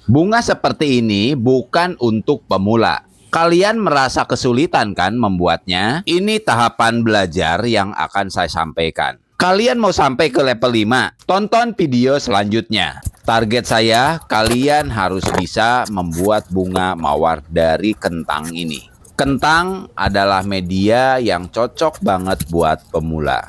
Bunga seperti ini bukan untuk pemula. Kalian merasa kesulitan kan membuatnya? Ini tahapan belajar yang akan saya sampaikan. Kalian mau sampai ke level 5? Tonton video selanjutnya. Target saya, kalian harus bisa membuat bunga mawar dari kentang ini. Kentang adalah media yang cocok banget buat pemula.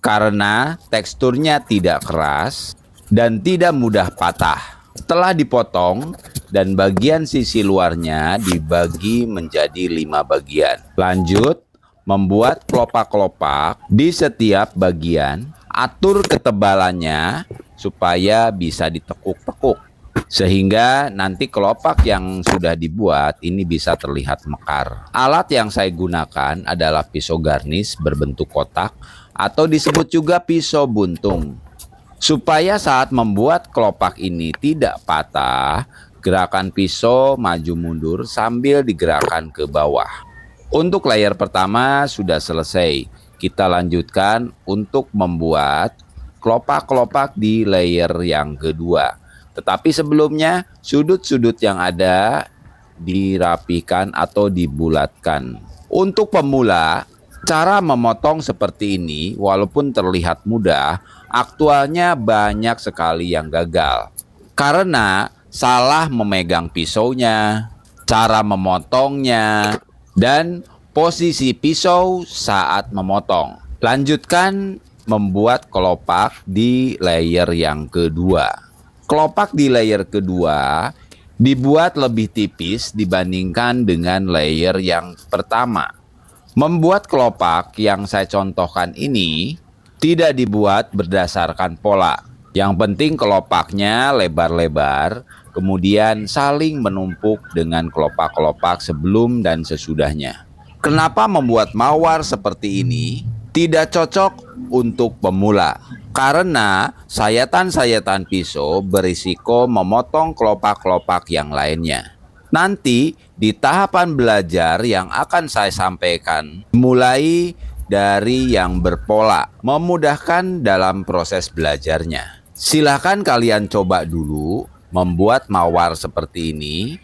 Karena teksturnya tidak keras dan tidak mudah patah. Setelah dipotong dan bagian sisi luarnya dibagi menjadi 5 bagian. Lanjut, membuat kelopak-kelopak di setiap bagian. Atur ketebalannya supaya bisa ditekuk-tekuk. Sehingga nanti kelopak yang sudah dibuat ini bisa terlihat mekar. Alat yang saya gunakan adalah pisau garnis berbentuk kotak atau disebut juga pisau buntung. Supaya saat membuat kelopak ini tidak patah, gerakan pisau maju mundur sambil digerakkan ke bawah. Untuk layer pertama sudah selesai. Kita lanjutkan untuk membuat kelopak-kelopak di layer yang kedua. Tetapi sebelumnya sudut-sudut yang ada dirapikan atau dibulatkan. Untuk pemula, cara memotong seperti ini walaupun terlihat mudah, aktualnya banyak sekali yang gagal. Karena salah memegang pisaunya, cara memotongnya, dan posisi pisau saat memotong. Lanjutkan membuat kelopak di layer yang kedua. Kelopak di layer kedua dibuat lebih tipis dibandingkan dengan layer yang pertama. Membuat kelopak yang saya contohkan ini tidak dibuat berdasarkan pola. Yang penting kelopaknya lebar-lebar, kemudian saling menumpuk dengan kelopak-kelopak sebelum dan sesudahnya. Kenapa membuat mawar seperti ini tidak cocok untuk pemula? Karena sayatan-sayatan pisau berisiko memotong kelopak-kelopak yang lainnya. Nanti di tahapan belajar yang akan saya sampaikan, mulai dari yang berpola, memudahkan dalam proses belajarnya. Silahkan kalian coba dulu membuat mawar seperti ini.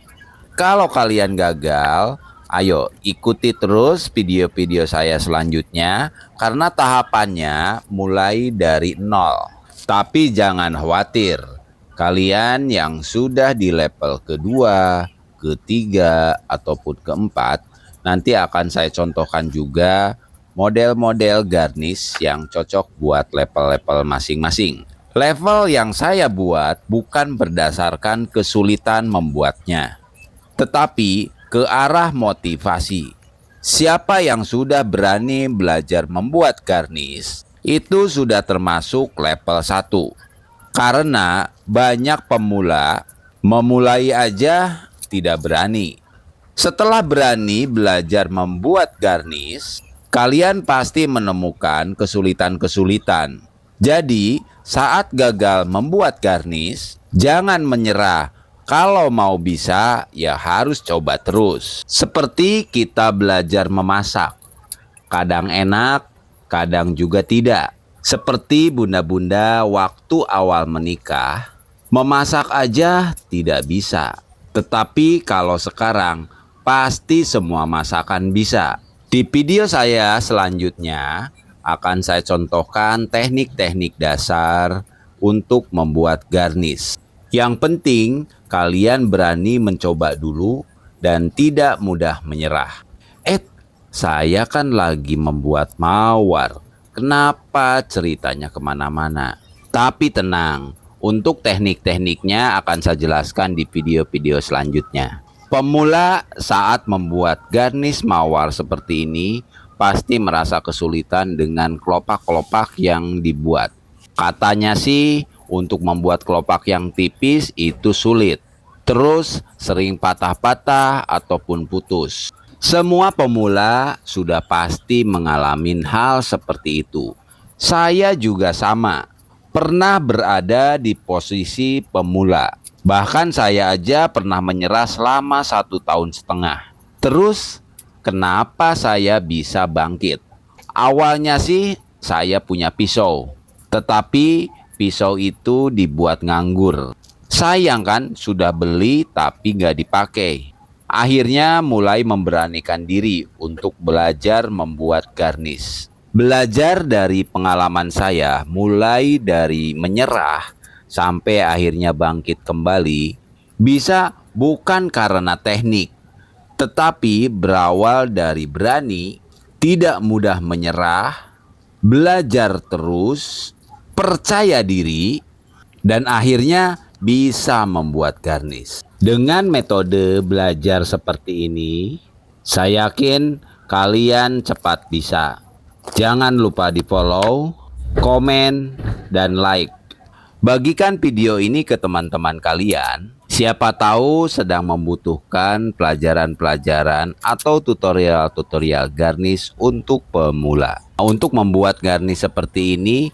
Kalau kalian gagal, ayo ikuti terus video-video saya selanjutnya karena tahapannya mulai dari nol. Tapi jangan khawatir, kalian yang sudah di level kedua, ketiga, ataupun keempat, nanti akan saya contohkan juga model-model garnish yang cocok buat level-level masing-masing. Level yang saya buat bukan berdasarkan kesulitan membuatnya, tetapi ke arah motivasi. Siapa yang sudah berani belajar membuat garnish, itu sudah termasuk level 1. Karena banyak pemula memulai aja tidak berani. Setelah berani belajar membuat garnish, kalian pasti menemukan kesulitan-kesulitan. Jadi, saat gagal membuat garnish, jangan menyerah. Kalau mau bisa, ya harus coba terus. Seperti kita belajar memasak. Kadang enak, kadang juga tidak. Seperti bunda-bunda waktu awal menikah, memasak aja tidak bisa. Tetapi kalau sekarang, pasti semua masakan bisa. Di video saya selanjutnya, akan saya contohkan teknik-teknik dasar untuk membuat garnish. Yang penting, kalian berani mencoba dulu dan tidak mudah menyerah. Saya kan lagi membuat mawar. Kenapa ceritanya kemana-mana? Tapi tenang, untuk teknik-tekniknya akan saya jelaskan di video-video selanjutnya. Pemula saat membuat garnish mawar seperti ini pasti merasa kesulitan dengan kelopak-kelopak yang dibuat. Katanya sih untuk membuat kelopak yang tipis itu sulit. Terus sering patah-patah ataupun putus. Semua pemula sudah pasti mengalami hal seperti itu. Saya juga sama. Pernah berada di posisi pemula. Bahkan saya aja pernah menyerah selama 1,5 tahun. Terus kenapa saya bisa bangkit? Awalnya sih saya punya pisau. Tetapi pisau itu dibuat nganggur. Sayang kan, sudah beli tapi nggak dipakai. Akhirnya mulai memberanikan diri untuk belajar membuat garnish. Belajar dari pengalaman saya, mulai dari menyerah sampai akhirnya bangkit kembali, bisa bukan karena teknik, tetapi berawal dari berani, tidak mudah menyerah, belajar terus, percaya diri, dan akhirnya bisa membuat garnish. Dengan metode belajar seperti ini, saya yakin kalian cepat bisa. Jangan lupa di-follow, komen, dan like. Bagikan video ini ke teman-teman kalian. Siapa tahu sedang membutuhkan pelajaran-pelajaran atau tutorial-tutorial garnish untuk pemula. Untuk membuat garnish seperti ini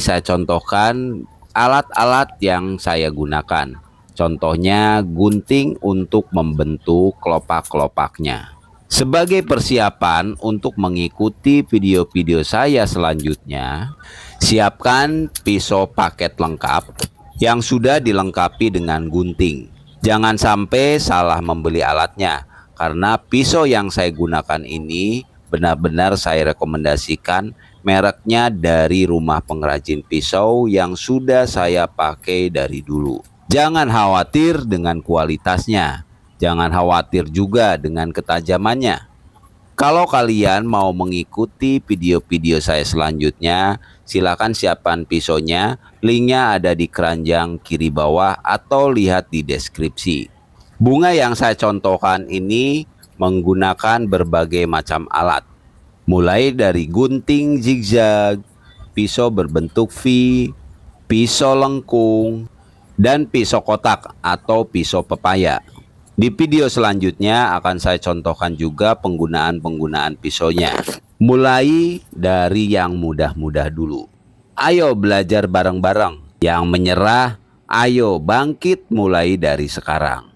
saya contohkan alat-alat yang saya gunakan. Contohnya gunting untuk membentuk kelopak-kelopaknya. Sebagai persiapan untuk mengikuti video-video saya selanjutnya, siapkan pisau paket lengkap yang sudah dilengkapi dengan gunting. Jangan sampai salah membeli alatnya, karena pisau yang saya gunakan ini benar-benar saya rekomendasikan mereknya dari rumah pengrajin pisau yang sudah saya pakai dari dulu. Jangan khawatir dengan kualitasnya, jangan khawatir juga dengan ketajamannya. Kalau kalian mau mengikuti video-video saya selanjutnya, silakan siapkan pisaunya. Linknya ada di keranjang kiri bawah atau lihat di deskripsi. Bunga yang saya contohkan ini menggunakan berbagai macam alat, mulai dari gunting zigzag, pisau berbentuk V, pisau lengkung, dan pisau kotak atau pisau pepaya. Di video selanjutnya akan saya contohkan juga penggunaan pisaunya, mulai dari yang mudah-mudah dulu. Ayo belajar bareng-bareng. Yang menyerah, ayo bangkit mulai dari sekarang.